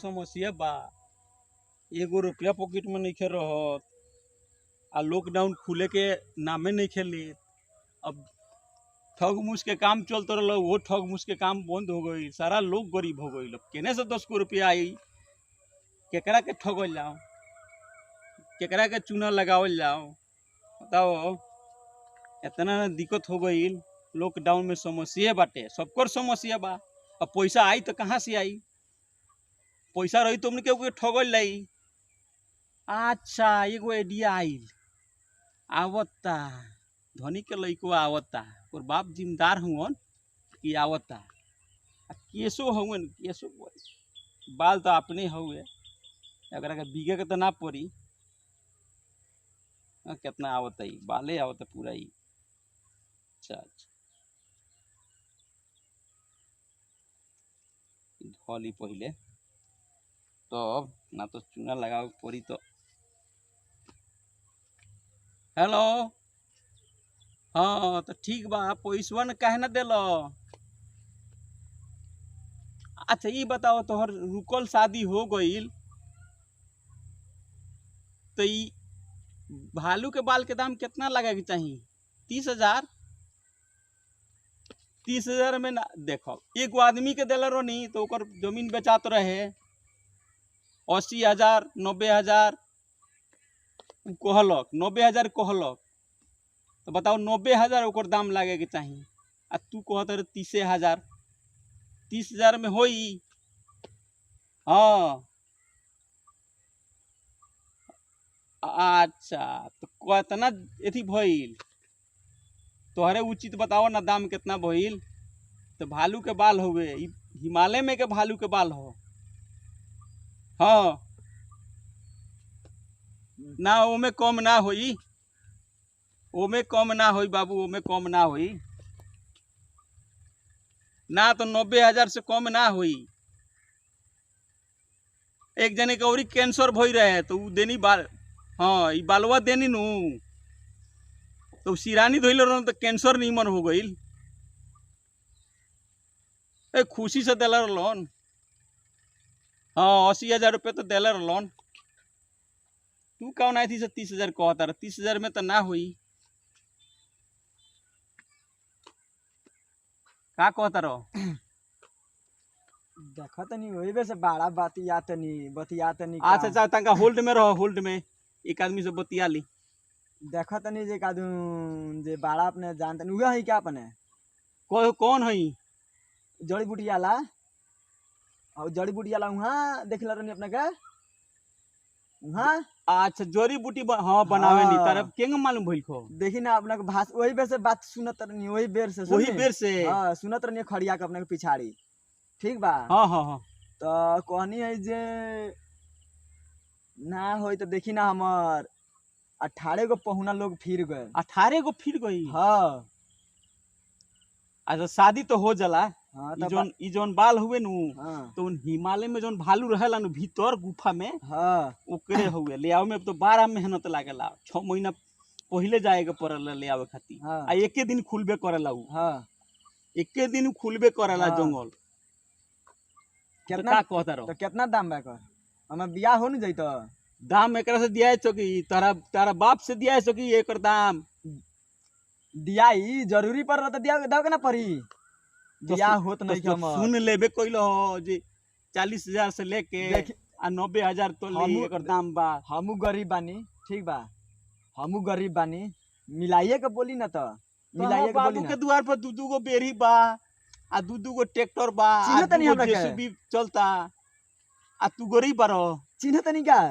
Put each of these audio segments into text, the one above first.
समस्या बा। एगो रुपया पॉकेट में नहीं रहत आ लॉकडाउन खुले के नामे नहीं खेली। अब ठग मुस के काम चलते रहा, वो ठग मुस के काम बंद हो गई, सारा लोग गरीब हो गई। केने से 10 को रुपया आई, केकरा के ठगल जाओ, केकरा के चूना लगावल जाओ, बताओ। इतना दिक्कत हो गई लॉकडाउन में। समस्या बाटे, सबकर समस्या बा। अब पैसा आई तो कहाँ से आई? पैसा रही तो हमने के ठगल लाई। अच्छा, एगो आइडिया आइल, आवता धनी के लइको आवता, और बाप जिम्मेदार हुन कि आवता। केसो हुन, केसो बाल तो अपने हुए, अगर बीगे के तो ना पड़ी। कितना आवता ही बाले आवता पूरा ही। अच्छा अच्छा, धोली पहले तब तो ना तो चूना लगाओ पड़ी। तो हेलो, हाँ तो ठीक बा, पैसवा न काहे ना दिल? अच्छा ये बताओ, तोहर रुकल शादी हो गईल तो भालू के बाल के दाम कितना लगे के चाहिए? 30,000? 30,000 में ना देखो, एक आदमी के दिल रही तो ओकर जमीन बेचात रहे 80,000 90,000 कहलक, 90,000 कहलक। तो बताओ 90,000 ओकर दाम लगे के चाहिए, आ तू कहत रहे 30,000। 30,000 में होई? हाँ अच्छा, तो कितना एथी भइल? तोहरे उचित बताओ ना दाम कितना भइल। तो भालू के बाल हुए, हिमालय में के भालू के बाल हो। हाँ ना, ओमे कम ना होई, ओमे कम ना होई बाबू, ओमे कम ना होई ना। तो 90,000 से कम ना होई। एक जने के और कैंसर भई रहे तो उ देनी बाल, हाँ ई बालवा देनी नु, तो सिरानी धोइल रह तो कैंसर निमन हो गई। खुशी से दिल रहन। हाँ 80,000 रुपये तो दिल रहन। तू कौन आई थी से 30,000 कहता रहा? 30,000 में तो ना हुई। का कहता रहो? देखा तनी वही बे से बड़ा बतिया तनी अच्छा अच्छा, तंका होल्ड में रहो, होल्ड में एक आदमी से बतिया ली। देखा तनी जे कादू जे बड़ा अपने जानते नहीं हुआ है क्या अपने? कौन है? जड़ी बूटी वाला, और जड़ी बूटी वाला वहाँ देख ला रही अपने के वहाँ। अच्छा जड़ी बूटी हाँ बनावे नी तरफ केंग मालूम भइल खो? देखी ना अपने के भाष वही बेर से बात सुनत रहनी, वही बेर से वही बेर से हाँ सुनत रहनी खड़िया के अपने के पिछाड़ी। ठीक बा, हाँ हाँ हाँ। तो कहनी है जे ना होई तो देखी ना हमर 18 गो पहुना लोग फिर गए। 18 गो फिर गई? हाँ। अच्छा शादी तो हो जाला। हाँ ई जोन बाल हुए नु, हाँ तो हिमालय में जोन भालू रहेला नु भीतर गुफा में, हाँ ओकरे हुए ले आवे में तो बड़ा मेहनत लागेला। 6 महीना पहले जाए के पड़ेला ले आवे खातिर। हाँ। आ एके दिन खुलबे करेला उ। हाँ एके दिन खुलबे करेला हाँ। जंगल। कितना का कहता रहो? तो कितना दाम बा कर? हमें बियाह हो नहीं जाइतो। दाम एकरा से दिया चोकी, तारा तारा बाप से दिया चोकी एकर दाम। दियाई जरूरी पर तो दिया दो के ना पड़ी। बियाह होत नहीं तो हमर। सुन लेबे कइलो जे 40,000 से लेके आ 90,000 तो ले एकर दाम बा। हमू गरीब बानी, ठीक बा, हमू गरीब बानी, मिलाइए के बोली ना तो मिलाइए के बोली बाबू ना। के द्वार पर दू गो बेरी बा, आ दू गो ट्रैक्टर बा, आ चिन्हत नहीं हमरा के? जेसीबी चलता, आ तू गरीब बारो। चिन्हत नहीं का?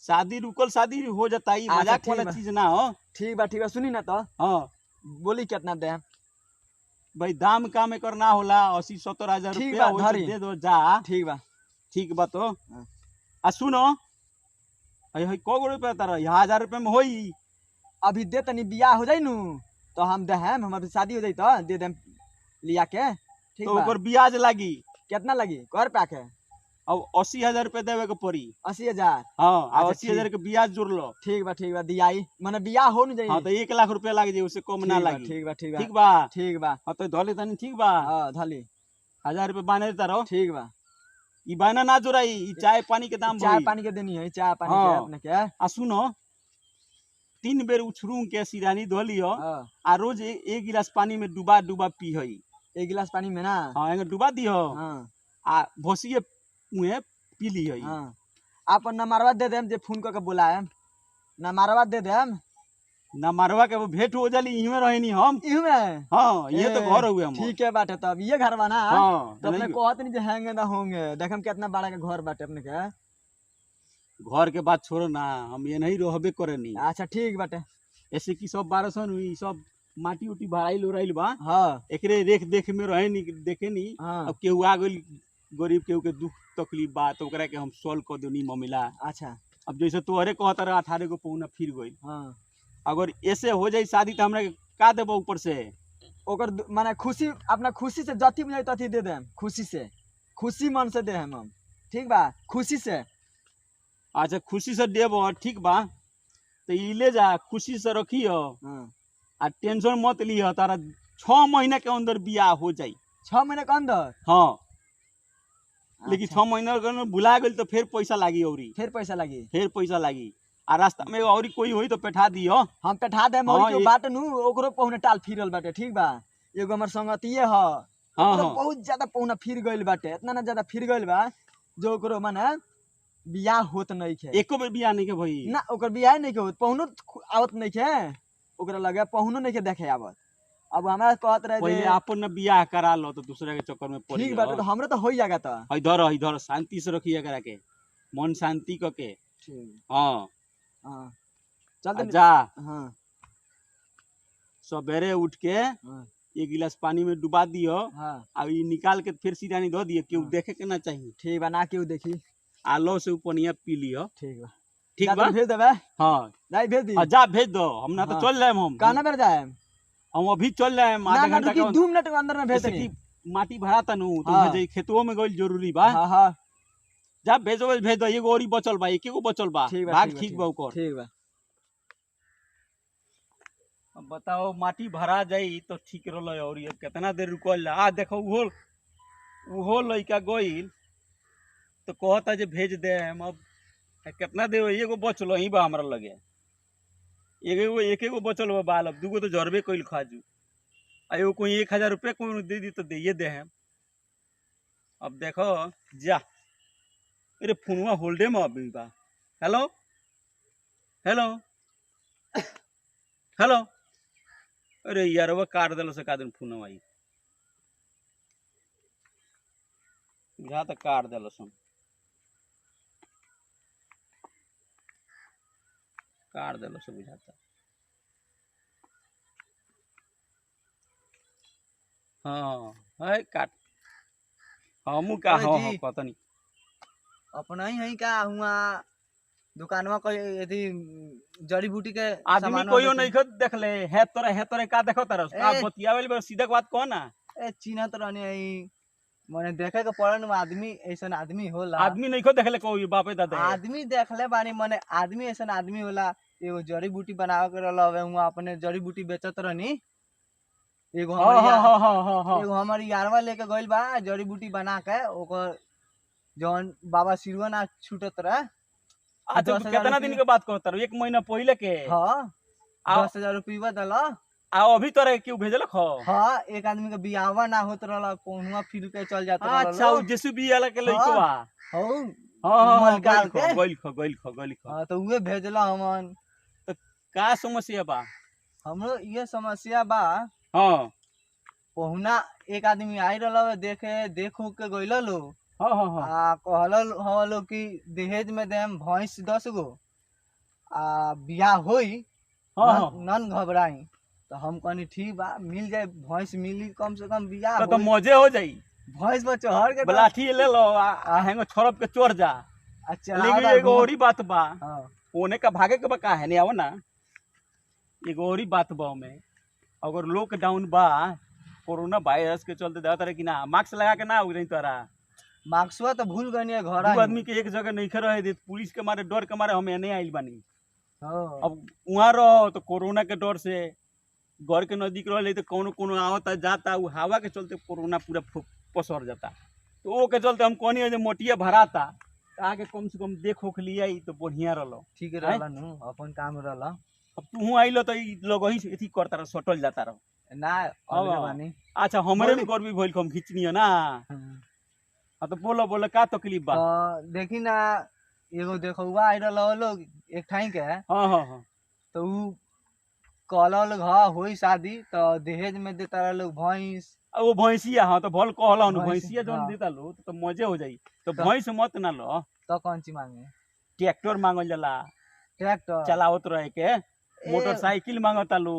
शादी रुकल शादी हो जाता, ई मजाक वाला चीज ना हो। ठीक बा सुनी ना तो। हाँ बोली कितना दे? भाई दाम काम एकर ना होला, 80-70,000 रुपया होई दे दो जा। ठीक बा, ठीक बा। तो आ सुनो, हई को गो रुपया तारा? 1,000 रुपया में होई? अभी दे तनी बियाह हो जाई नु तो हम दे हम अभी शादी हो जाई तो दे देम लिया के। ठीक तो बा। ओकर ब्याज लागी कितना लगी? कर पैक है अब 80,000 रुपया देवे के पड़ी। 80,000? हाँ, अच्छा, 80,000 के ब्याज जोड़ लो। ठीक बा दियाई माने बियाह हो नहीं जाई। हाँ तो 1 लाख रुपया लाग जाई, उससे कम ना लागी। ठीक बा ठीक बा। हाँ तो धोले तनी ठीक बा। हाँ धली 1,000 रुपया बांधे तारो। ठीक बा। ई बहाना ना जोराई, ई चाय पानी के दाम चाय भई। पानी के देनी है, चाय पानी हाँ। के अपने के। आ सुनो 3 बेर उछरूंग के सिरानी धो लियो हाँ, आ रोज एक गिलास पानी में डुबा डुबा पी हई। 1 गिलास पानी में ना। हाँ एंगे डुबा दियो हाँ आ भोसिए मुहे पी ली हई। हाँ, आप नंबरवा दे देम जे फोन करके बुलाएम, नंबरवा दे देम। ना मारवा के वो भेंट हो जाली इहमे रहनी हम। इहू में हाँ ये तो ए, घर हुए हम। ठीक है बाटे, तब ये घर बना। हाँ तो अपने नहीं, कहत नहीं जे हैंगे ना होंगे, देखम कितना बड़ा के घर बाटे अपने के। घर के बात छोड़ो ना, हम ये नहीं रहबे करे नी। अच्छा ठीक बाटे। ऐसे की सब 1200 हुई सब माटी उटी भराइल उराइल बा, हाँ एकरे रेख देख में रहे नी देखे नी। हाँ, अब केहू आ गइल गरीब केहू के दुख तकलीफ बा तो ओकरा के हम सॉल्व कर देनी ममिला। अच्छा अब जैसे तोहरे कहत रहा 18 को पौना फिर गइल, हाँ, अगर ऐसे हो जाई शादी तो हमरा के का देबो ऊपर से। ओकर माने खुशी, अपना खुशी से जति बुझाई तथी दे देम, खुशी से, खुशी मन से दे हम। ठीक बा, खुशी से। अच्छा खुशी से देबो ठीक बा, तो ई ले जा खुशी से रखियो हाँ, आ टेंशन मत लियो, तारा 6 महीना के अंदर बियाह हो जाई। 6 महीने के अंदर। हाँ लेकिन अच्छा, 6 महीना के अंदर भुला गइल तो फिर पैसा लागी औरी, फिर पैसा लगी। फिर पैसा लागी। आ रास्ता में औरी कोई होई तो बैठा दियो। हम पेठा देम, हाँ, और के ये- बाट नु ओकरो पहुने टाल फिरल बाटे। ठीक बा, एगो हमर संगतिये ह, हाँ ओकरो हाँ बहुत ज्यादा पहुना फिर गइल बाटे, इतना ना ज्यादा फिर गइल बा जो ओकरो माने बियाह होत नहीं खे। एको बेर बियाह नहीं के भई। ना ओकर बियाह नहीं के होत, पहुनो आवत नहीं खे ओकरा लगे, पहुनो नहीं के देखे आवत। अब हमरा कहत रहे पहले जे आपन न बियाह करा लो तो दूसरे के चक्कर में पड़ी। ठीक बाटे, तो हमरे तो होई जागा त। इधर शांति से रखिए करा के, मन शांति क के। ठीक, हाँ हां आ चल जा हां सवेरे उठ के हां 1 गिलास पानी में डुबा दियो हां, आ ई निकाल के फिर सिरानी धो दियो, केहू हाँ। देखे के ना चाहिए। ठीक बा, ना केहू देखी। आलो से उपनिया पी लियो। ठीक बा, ठीक जा बा। तनी भेज देबे। हाँ जाई भेज दी। जा भेज दो, हम ना तो हाँ। चल जाए हम। कहना बेर जाए हम अभी चल जाए ना आधा ना, घंटा रुकी के 2 मिनट के अंदर में भेज जैसे देनी। कि माटी भरा तनु तो हाँ। भेजे खेतों में गइल जरूरी बा। हां हां, जा भेजो भेज दो, एगो औरी बचल बा, एकेगो बचल बा, ठीक बा, भाग ठीक बा, ठीक बा ओकर। ठीक बा। अब बताओ माटी भरा जाई तो ठीक रहल, और ये कितना देर रुकल जा। देखो उहो लइका गइल तो कहता जे भेज दे हम। अब कितना देर एगो बचल ही बा हमरा लगे, एकेगो बचल बा बाल, अब दूगो तो जरबे कइल खाजू। आ एगो कोई 1000 रुपया कोई दे दी तो दे दे हम। अब देखो जा, अरे फोनवा होल्डे में अभी बा। हेलो हेलो हेलो, अरे यार वो काट दिल से का दिन फोन आई बुझा तो काट दिल सुन, काट दिल से बुझाता। हाँ है काट, हमू का ओए हाँ जी। हाँ पता नहीं। अपना ही है का हुआ दुकानवा कोई यदि जड़ी बूटी के आदमी सामानवा कोई बेचे। नहीं खत देख ले है तोरे का देखो तारा का ए। बतियावे ले सीधा बात कौन ना। ए चीना तो रहने आई मने देखे के पड़न आदमी ऐसन आदमी होला। आदमी नहीं खत देख ले कोई बापे दादा। आदमी देखले बानी मने आदमी ऐसन आदमी होला। एगो जड़ी बूटी बनावे के रहल हवे, हुआ अपने जड़ी बूटी बेचत रहनी। एगो हाँ हमर हाँ यार, हाँ हाँ हाँ हाँ। एगो हमर यारवा लेके गइल बा जड़ी बूटी बना के, ओकर जौन बाबा सिरवा ना छूटत रहे। अच्छा 10,000 कितना दिन के बात कहता रहो, 1 महीना पहले के। हाँ आ- 10,000 रुपया दल। आ अभी तोरे क्यों भेजल खो। हाँ एक आदमी के बियाहवा ना होत रहल, कोहुआ फिर के चल जात रहल। अच्छा उ जेसीबी वाला के लइकवा। हौ हाँ हाँ हाँ मलकाल के। गइल खो। हाँ तो उहे भेजला हमन। का समस्या बा। हमरो ये समस्या बा, हाँ पहुना एक आदमी आई रहल देखे, देख उख के गइल लो। हाँ हाँ हाँ आ कहल हलो कि दहेज में देम भैंस 10 गो, आ बियाह होई हाँ हाँ। नन घबराई। तो हम कहनी ठीक बा, मिल जाए भैंस, मिली कम से कम बियाह तो होई। मजे हो जाई। भैंस पर चढ़ के बलाठी ले लो आ हेंगो छोड़ब के चोर जा। लेकिन चला एगो औरी बात बा, हाँ ओने का भागे के बा का है नहीं आवो ना। एगो औरी बात बा में, अगर लॉकडाउन बा कोरोना वायरस के चलते जाता रहे कि ना मास्क लगा के ना उगरई तोरा। मार्क्सवा तो भूल गनी है घर। दू आदमी के एक जगह नहीं रहे दे, पुलिस के मारे डर के मारे हम एने आइल बानी। अब वहाँ रहो तो कोरोना के डर से घर के नजदीक रह तो कोनो कोनो आवता जाता, उ हवा के चलते कोरोना पूरा पसर जाता। तो ओके चलते हम कहनी जे मोटिया भराता तो आके कम से कम देख ओख लिया तो बढ़िया रहलो। ठीक रहला नु अपन काम रहला। अब तू आइलो तो ई लोग ही एथी करता रह सटल जाता रह। ना अलगे बानी। अच्छा हमरे में बोली। गर्मी भइल हम खिचनी है ना। हाँ तो बोलो बोलो का तकलीफ बा। तो देखी ना एगो देखौआ आई रहल लोग एक ठाई के, हाँ हाँ हाँ तो ऊ कहल हाँ होई शादी तो दहेज में देता रह लोग भैंस। अब वो भैंसिया हाँ तो भल कहला भैंस, भैंसिया जौन हाँ। देता लो तो मजे हो जाई। तो तो- भैंस मत ना लो, तो कौन सी मांगे? ट्रैक्टर मांगल जाला ट्रैक्टर। चलावत रहे के, मोटरसाइकिल मांगता लो।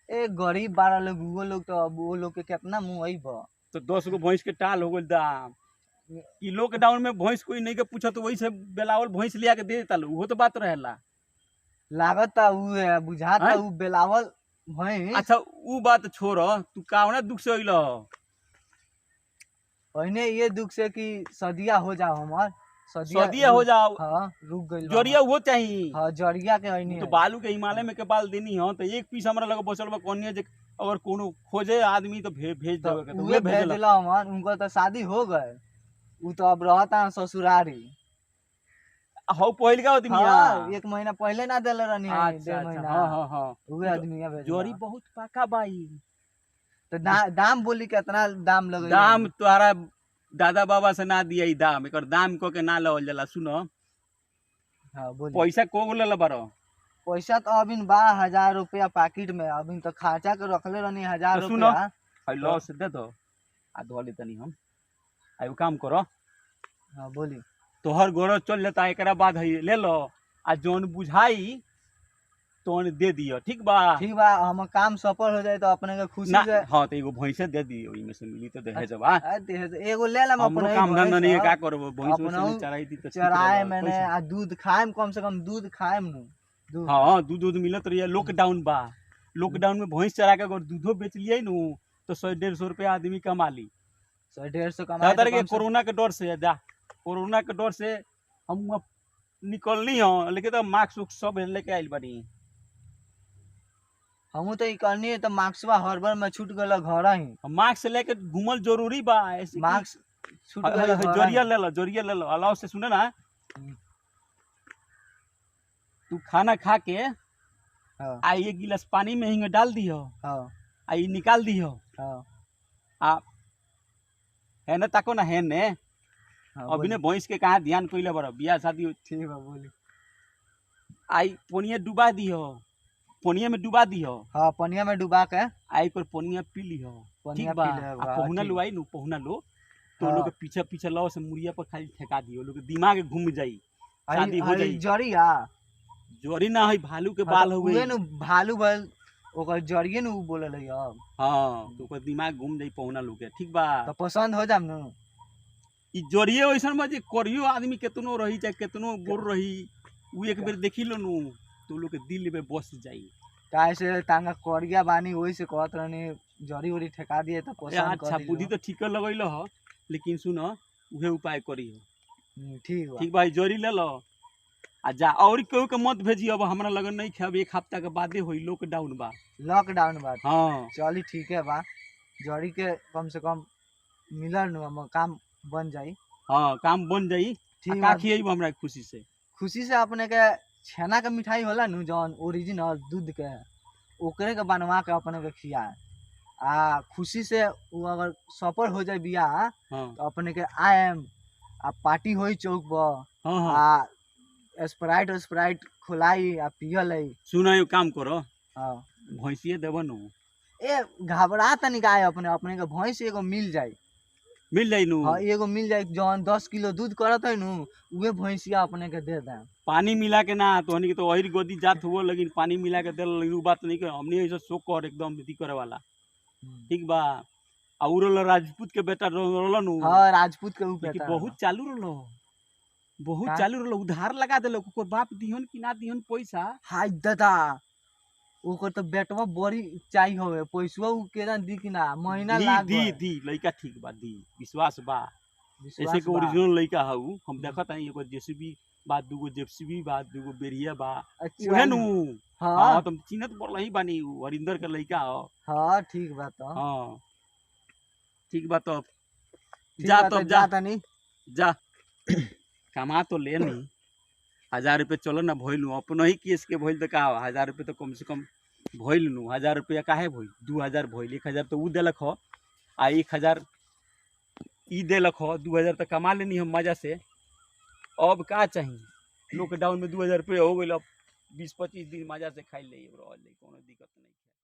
ए गरीब बारह लोग वो लोग तो अब वो लोग के कितना मुंह आई बा। तो 10 गो भैंस के टाल हो गइल दाम। ई लॉकडाउन में भैंस कोई नहीं के पूछा तो वही से बेलावल भैंस लिया के दे देता लो, वो तो बात रहेला। लागत ऊ है बुझाता हैं? ऊ बेलावल भैंस। अच्छा ऊ बात छोड़, तू कावना दुख से अइल? पहले ये दुख से कि सदिया हो जाओ हमार। सदिया हो जाओ, हाँ रुक गइल बा। जरिया वो चाहिए। हाँ जरिया के हईनी तो बालू के हिमालय में के बाल देनी हो तो एक पीस हमरा लगे बचल बा कोनिया जे अगर कोनो खोजे आदमी तो भेज देवे के तो उहे उहे भेज भेजला। दिला हमार। उनको तो शादी हो गए, ऊ तो अब रहता ससुरारी। हौ पहिल का आदमी हाँ एक महीना पहले ना देले रहनी है, अच्छा डेढ़ अच्छा महीना। हाँ हाँ हाँ उहे आदमी जोरी बहुत पाका बाई। तो दाम बोली कितना दाम लगे? दाम तोहरा दादा बाबा से ना दिया दाम, एकर दाम को के ना लवल जाला। सुनो हाँ बोली। पैसा को गो लेला बारो? पैसा तो अभी बा 1000 रुपया पैकेट में, अभी तो खर्चा के रखले रहनी 1000 तो सुनो, रुपया। हई लॉस दे दो आ धोले तनी हम आयो काम करो। हाँ बोली। तोहर गोरो चल जाता, एकरा बाद हई ले लो आ जोन बुझाई तोन दे दियो, ठीक बा? ठीक बा, हम काम सफल हो जाए तो अपने के खुशी ना से। हाँ तो एगो भैंसे दे दियो, इमे से मिली तो दे जबा। एगो ले लेम हमरो अपने काम धंधा नहीं है, का करबो? भैंस अपना से चराई दी तो ठीक चराए रहेला, मैंने पैसा। आ दूध खाएम, कम से कम दूध खाएम नु। दूध हाँ दूध दूध मिलत रही। लॉकडाउन बा, लॉकडाउन में भैंस चरा के अगर दूधो बेच लिए नु तो 100-150 रुपया आदमी कमा ली। 100-150 कमाए ज्यादा तो के कम से- कोरोना के डर से जा, कोरोना के डर से हम अब निकलनी हो, लेकिन तो मास्क उस्क सब लेके आइल बानी। हमू तो ई करनी है तो मार्क्सवा हड़बड़ में छूट गल घर ही। मास्क लेके घूमल जरूरी बा। ऐसे कि- मार्क्स छूट ह- गल ह- ह- जरिया ले लो, जरिया ले लो। अलाउ से सुने ना, तू खाना खा के हाँ आ एक गिलास पानी में हिंग डाल दियो हाँ आ ई निकाल दियो हाँ आ है ना, ताको ना है ने। हाँ, अभी बोली। ने भैंस के कहाँ ध्यान कइले बड़ा, बियाह शादी ठीक बा बोली। आई पोनिया डुबा दियो, पोनिया में डुबा दियो हाँ पनिया में डुबा के आई पर पोनिया पी लियो, पनिया ठीक बा? पी लेब, आ हाँ, पहुना ठीक लो बा। आई नु, पहुना लो तो हाँ। लोग के पीछे पीछे लो से मुड़िया पर खाली ठेका दियो, लोग के दिमाग घूम जाई, शादी हो जाई। जरिया जोरी ना है, भालू के बाल हो उहे गई। नु भालू बल ओकर जरिए नु बोले लई अब। हाँ तो ओकर दिमाग घूम जाई पहुना लोग के, ठीक बा? तो पसंद हो जाम नु। ई जोरिए वैसन में जे करियो आदमी केतनो रही चाहे केतनो गोर रही, उ एक बेर देखी लो नु तो लोग के दिल में बस जाई। काहे से तांगा करिया बानी वही से कहत रहनी जरी उरी ठेका दिए तो पसंद अच्छा कर बुद्धि तो ठीक लगैल हो, लेकिन सुनो उहे उपाय करी हो, ठीक बा। ठीक बा? ई जोरी ले लो आ जा, और केहू के मत भेजी। अब हमरा लगन नहीं खाब, 1 हफ्ता के बादे होई, लॉकडाउन बा। लॉकडाउन बा। हाँ चली ठीक है बा, जड़ी के कम से कम मिलल नु हम काम बन जाई। हाँ काम बन जाई। ठीक का बा। खियेबो हमरा खुशी से? खुशी से अपने के छेना के मिठाई होला नु जौन ओरिजिनल दूध के, ओकरे के बनवा के अपने के खियाए। आ खुशी से वो अगर सफल हो जाए बियाह हाँ तो अपने के आएम आ पार्टी होई चौक पर हाँ हाँ आ स्प्राइट खोलाई आ पियल है। सुनो यो काम करो, हाँ भैंसिए देबो नु। ए घबरा तनिक आए अपने अपने के भैंस एगो मिल जाए। मिल जाई नु। हाँ एगो मिल जाए जौन 10 किलो दूध करत है नु, उहे भैंसिया अपने के दे दें। पानी मिला के ना तो हनी के तो वही गोदी जात हुआ, लेकिन पानी मिला के देल उ बात नहीं के हमनी ऐसे शोक कर एकदम विधि करे वाला, ठीक बा? आ उ रहल राजपूत के बेटा रहल नु। हाँ राजपूत के ऊपर लेकिन बहुत चालू रहलो, बहुत का? चालू रहलो, उधार लगा देलो। कोई बाप दिहन कि ना दिहन पैसा। हाय दादा ओकर तो बेटवा बड़ी चाहिए होवे, पैसवा उ केना दी कि ना महीना दी लाग दी गए। दी लइका ठीक बा, दी विश्वास बा। विश्वास ऐसे के बा। ओरिजिनल लइका हऊ, हम देखत हई एगो जेसीबी बा, दूगो जेसीबी बा, दूगो बेरिया बा। अच्छा उहे नु। हाँ हाँ तुम चिन्हत बोल ही बानी, उ हरिंदर के लइका हो। हाँ ठीक बा तो। हाँ ठीक बा। तो जा बा, तब तो जा तनी जा कमा तो ले नहीं 1000 रुपये चलो ना भइलू अपनो ही केस के भइल तो का 1000 रुपये तो कम से कम भइल नु 1000 रुपया काहे भइल 2000 भइल 1000 तो ऊ देलक हो आ 1000 ई देलक हो 2000 तो कमा लेनी हम मजा से अब का चाहिए लॉकडाउन में 2000 रुपये हो गइल अब 20-25 दिन मजा से खाई ले कोनो दिक्कत नहीं।